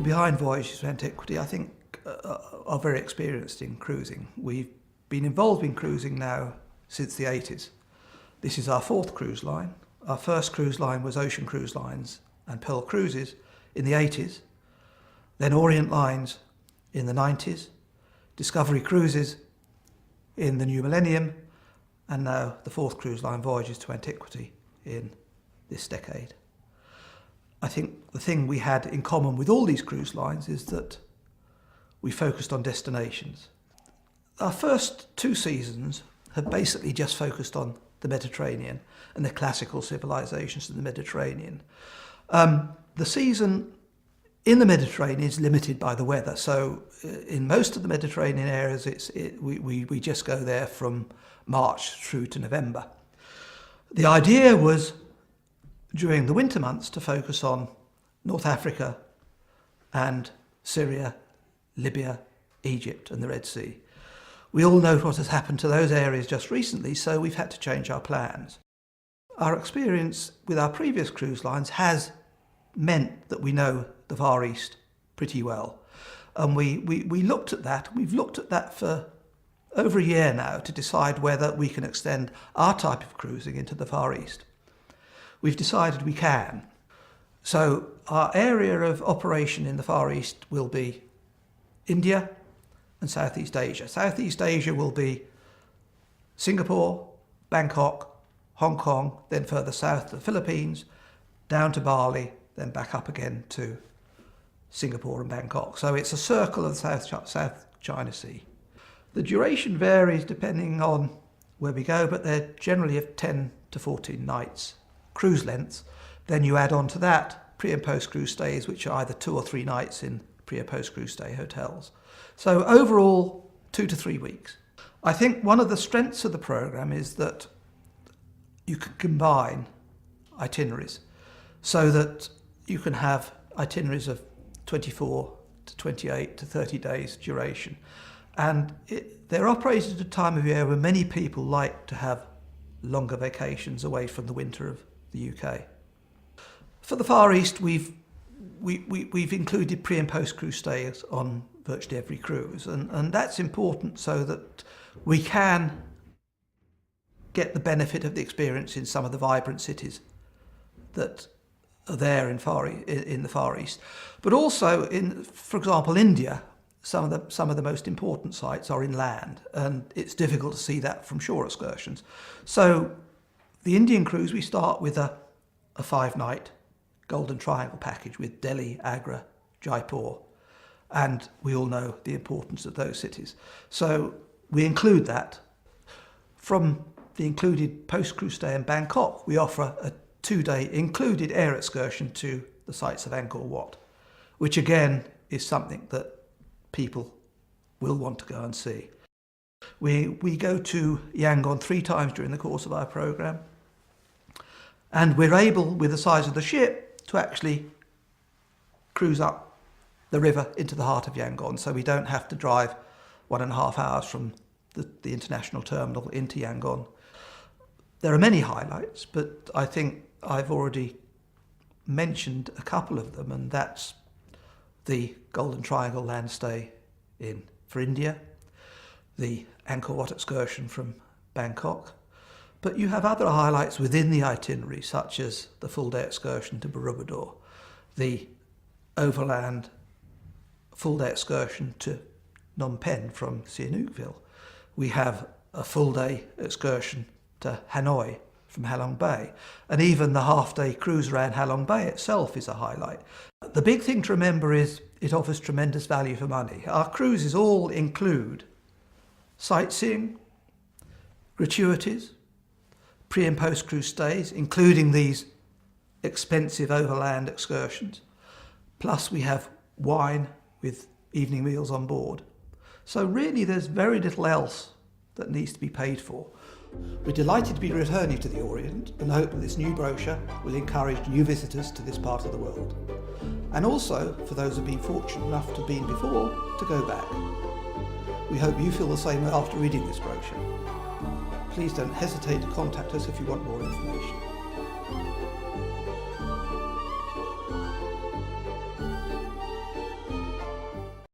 behind Voyages to Antiquity, I think, are very experienced in cruising. We've been involved in cruising now since the 80s. This is our fourth cruise line. Our first cruise line was Ocean Cruise Lines and Pearl Cruises in the 80s, then Orient Lines in the 90s, Discovery Cruises in the new millennium, and now the fourth cruise line, Voyages to Antiquity, in this decade. I think the thing we had in common with all these cruise lines is that we focused on destinations. Our first two seasons have basically just focused on the Mediterranean and the classical civilizations of the Mediterranean. The season in the Mediterranean is limited by the weather, so in most of the Mediterranean areas we just go there from March through to November. The idea was during the winter months to focus on North Africa and Syria, Libya, Egypt and the Red Sea. We all know what has happened to those areas just recently, so we've had to change our plans. Our experience with our previous cruise lines has meant that we know the Far East pretty well. And we looked at that. We've looked at that for over a year now to decide whether we can extend our type of cruising into the Far East. We've decided we can. So our area of operation in the Far East will be India and Southeast Asia. Southeast Asia will be Singapore, Bangkok, Hong Kong, then further south to the Philippines, down to Bali, then back up again to Singapore and Bangkok. So it's a circle of the South China Sea. The duration varies depending on where we go, but they're generally of 10 to 14 nights cruise lengths. Then you add on to that pre and post cruise stays, which are either 2 or 3 nights in pre or post cruise stay hotels. So overall, 2 to 3 weeks. I think one of the strengths of the programme is that you can combine itineraries so that you can have itineraries of 24 to 28 to 30 days duration. And they're operated at a time of year when many people like to have longer vacations away from the winter of the UK. For the Far East, we've included pre and post cruise stays on virtually every cruise, and that's important so that we can get the benefit of the experience in some of the vibrant cities that are there in the Far East. But also in, for example, India, some of the most important sites are inland, and it's difficult to see that from shore excursions. So the Indian cruise, we start with a 5-night Golden Triangle package with Delhi, Agra, Jaipur, and we all know the importance of those cities. So we include that. From the included post-cruise stay in Bangkok, we offer a 2-day included air excursion to the sites of Angkor Wat, which again is something that people will want to go and see. We go to Yangon 3 times during the course of our programme, and we're able, with the size of the ship, to actually cruise up the river into the heart of Yangon, so we don't have to drive 1.5 hours from the international terminal into Yangon. There are many highlights, but I think I've already mentioned a couple of them, and that's the Golden Triangle land stay for India, the Angkor Wat excursion from Bangkok. But you have other highlights within the itinerary, such as the full-day excursion to Borobudur, the overland full-day excursion to Phnom Penh from Sihanoukville. We have a full-day excursion to Hanoi from Halong Bay, and even the half-day cruise around Halong Bay itself is a highlight. The big thing to remember is it offers tremendous value for money. Our cruises all include sightseeing, gratuities, pre and post cruise stays, including these expensive overland excursions. Plus we have wine with evening meals on board. So really there's very little else that needs to be paid for. We're delighted to be returning to the Orient and hope that this new brochure will encourage new visitors to this part of the world. And also, for those who've been fortunate enough to have been before, to go back. We hope you feel the same after reading this brochure. Please don't hesitate to contact us if you want more information.